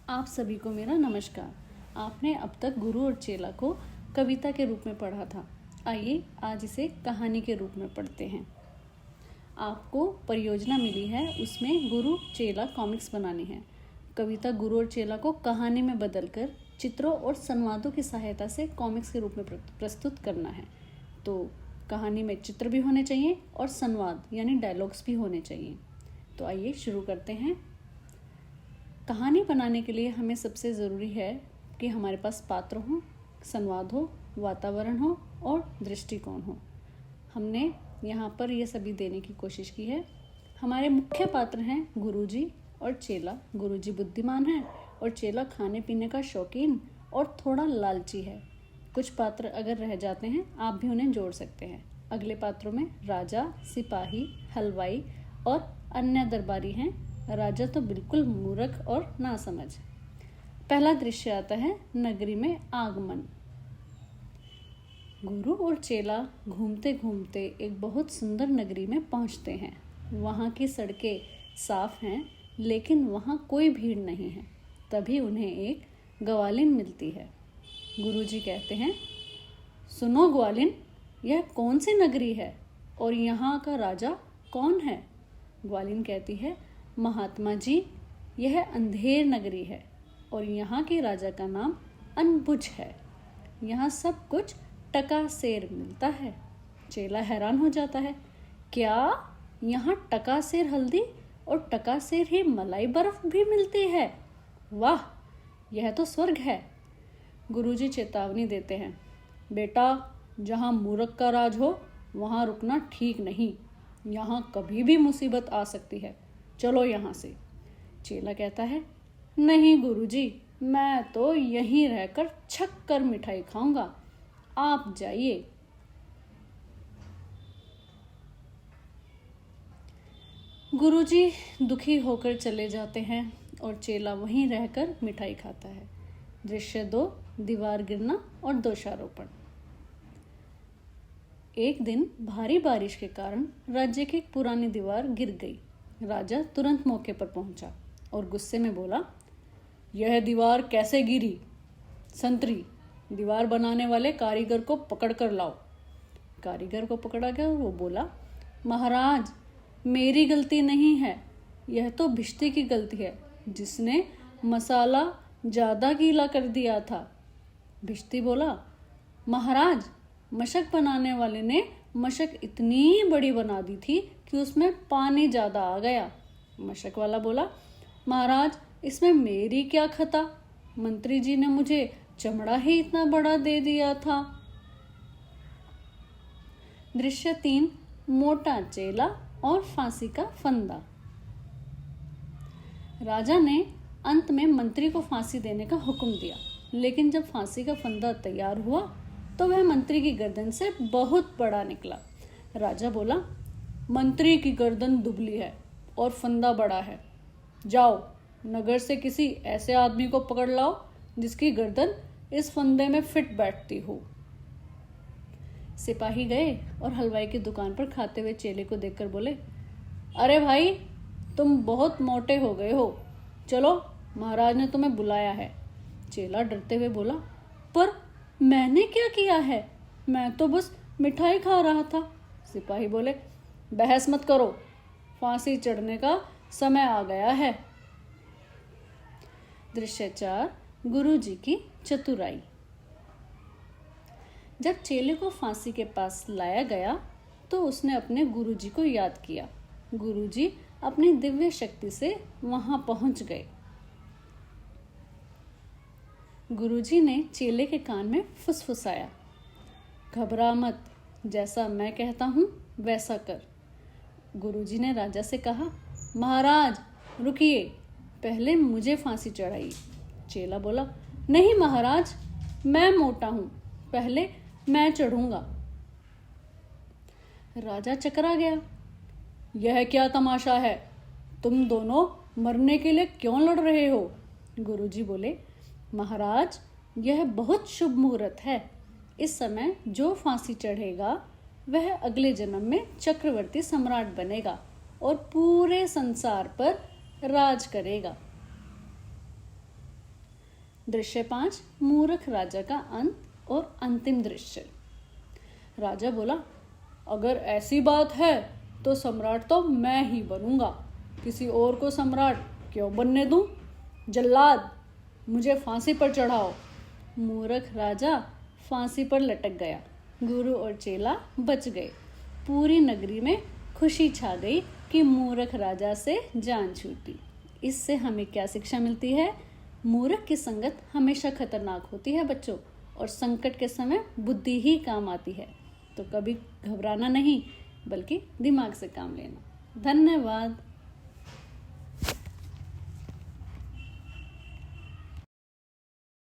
आप सभी को मेरा नमस्कार। आपने अब तक गुरु और चेला को कविता के रूप में पढ़ा था। आइए आज इसे कहानी के रूप में पढ़ते हैं। आपको परियोजना मिली है, उसमें गुरु चेला कॉमिक्स बनानी है। कविता गुरु और चेला को कहानी में बदलकर चित्रों और संवादों की सहायता से कॉमिक्स के रूप में प्रस्तुत करना है। तो कहानी में चित्र भी होने चाहिए और संवाद यानी डायलॉग्स भी होने चाहिए। तो आइए शुरू करते हैं। कहानी बनाने के लिए हमें सबसे ज़रूरी है कि हमारे पास पात्र हों, संवाद हो, वातावरण हो और दृष्टिकोण हो। हमने यहाँ पर ये सभी देने की कोशिश की है। हमारे मुख्य पात्र हैं गुरुजी और चेला। गुरुजी बुद्धिमान है और चेला खाने पीने का शौकीन और थोड़ा लालची है। कुछ पात्र अगर रह जाते हैं आप भी उन्हें जोड़ सकते हैं। अगले पात्रों में राजा, सिपाही, हलवाई और अन्य दरबारी हैं। राजा तो बिल्कुल मूर्ख और नासमझ। पहला दृश्य आता है नगरी में आगमन। गुरु और चेला घूमते घूमते एक बहुत सुंदर नगरी में पहुंचते हैं। वहां की सड़कें साफ हैं, लेकिन वहां कोई भीड़ नहीं है। तभी उन्हें एक ग्वालिन मिलती है। गुरुजी कहते हैं, सुनो ग्वालिन, यह कौन सी नगरी है और यहाँ का राजा कौन है? ग्वालिन कहती है, महात्मा जी, यह अंधेर नगरी है और यहाँ के राजा का नाम अनबुझ है। यहाँ सब कुछ टकासेर मिलता है। चेला हैरान हो जाता है, क्या यहाँ टकासेर हल्दी और टकासेर ही मलाई बर्फ भी मिलती है? वाह, यह तो स्वर्ग है। गुरुजी चेतावनी देते हैं, बेटा, जहाँ मूर्ख का राज हो वहाँ रुकना ठीक नहीं। यहाँ कभी भी मुसीबत आ सकती है। चलो यहाँ से। चेला कहता है, नहीं गुरुजी, मैं तो यहीं रहकर छक कर मिठाई खाऊंगा, आप जाइए। गुरुजी दुखी होकर चले जाते हैं और चेला वहीं रहकर मिठाई खाता है। दृश्य 2, दीवार गिरना और दोषारोपण। एक दिन भारी बारिश के कारण राज्य की एक पुरानी दीवार गिर गई। राजा तुरंत मौके पर पहुंचा और गुस्से में बोला, यह दीवार कैसे गिरी? संतरी, दीवार बनाने वाले कारीगर को पकड़ कर लाओ। कारीगर को पकड़ा गया और वो बोला, महाराज, मेरी गलती नहीं है, यह तो भिश्ती की गलती है, जिसने मसाला ज़्यादा गीला कर दिया था। भिश्ती बोला, महाराज, मशक बनाने वाले ने मशक इतनी बड़ी बना दी थी कि उसमें पानी ज़्यादा आ गया। मशक वाला बोला, महाराज, इसमें मेरी क्या खता? मंत्री जी ने मुझे चमड़ा ही इतना बड़ा दे दिया था। दृश्य 3, मोटा चेला और फांसी का फंदा। राजा ने अंत में मंत्री को फांसी देने का हुक्म दिया, लेकिन जब फांसी का फंदा तैयार हुआ तो वह मंत्री की गर्दन से बहुत बड़ा निकला। राजा बोला, मंत्री की गर्दन दुबली है और फंदा बड़ा है। जाओ, नगर से किसी ऐसे आदमी को पकड़ लाओ जिसकी गर्दन इस फंदे में फिट बैठती हो। सिपाही गए और हलवाई की दुकान पर खाते हुए चेले को देखकर बोले, अरे भाई, तुम बहुत मोटे हो गए हो, चलो, महाराज ने तुम्हें बुलाया है। चेला डरते हुए बोला, पर मैंने क्या किया है? मैं तो बस मिठाई खा रहा था। सिपाही बोले, बहस मत करो, फांसी चढ़ने का समय आ गया है। दृश्य 4, गुरुजी की चतुराई। जब चेले को फांसी के पास लाया गया तो उसने अपने गुरुजी को याद किया। गुरुजी अपनी दिव्य शक्ति से वहां पहुंच गए। गुरुजी ने चेले के कान में फुसफुसाया, घबरा मत, जैसा मैं कहता हूँ वैसा कर। गुरुजी ने राजा से कहा, महाराज रुकिए, पहले मुझे फांसी चढ़ाइए। चेला बोला, नहीं महाराज, मैं मोटा हूँ, पहले मैं चढ़ूंगा। राजा चकरा गया, यह क्या तमाशा है? तुम दोनों मरने के लिए क्यों लड़ रहे हो? गुरुजी बोले, महाराज, यह बहुत शुभ मुहूर्त है। इस समय जो फांसी चढ़ेगा वह अगले जन्म में चक्रवर्ती सम्राट बनेगा और पूरे संसार पर राज करेगा। दृश्य 5, मूर्ख राजा का अंत और अंतिम दृश्य। राजा बोला, अगर ऐसी बात है तो सम्राट तो मैं ही बनूंगा, किसी और को सम्राट क्यों बनने दूं? जल्लाद, मुझे फांसी पर चढ़ाओ। मूर्ख राजा फांसी पर लटक गया। गुरु और चेला बच गए। पूरी नगरी में खुशी छा गई कि मूर्ख राजा से जान छूटी। इससे हमें क्या शिक्षा मिलती है? मूर्ख की संगत हमेशा खतरनाक होती है बच्चों, और संकट के समय बुद्धि ही काम आती है। तो कभी घबराना नहीं, बल्कि दिमाग से काम लेना। धन्यवाद।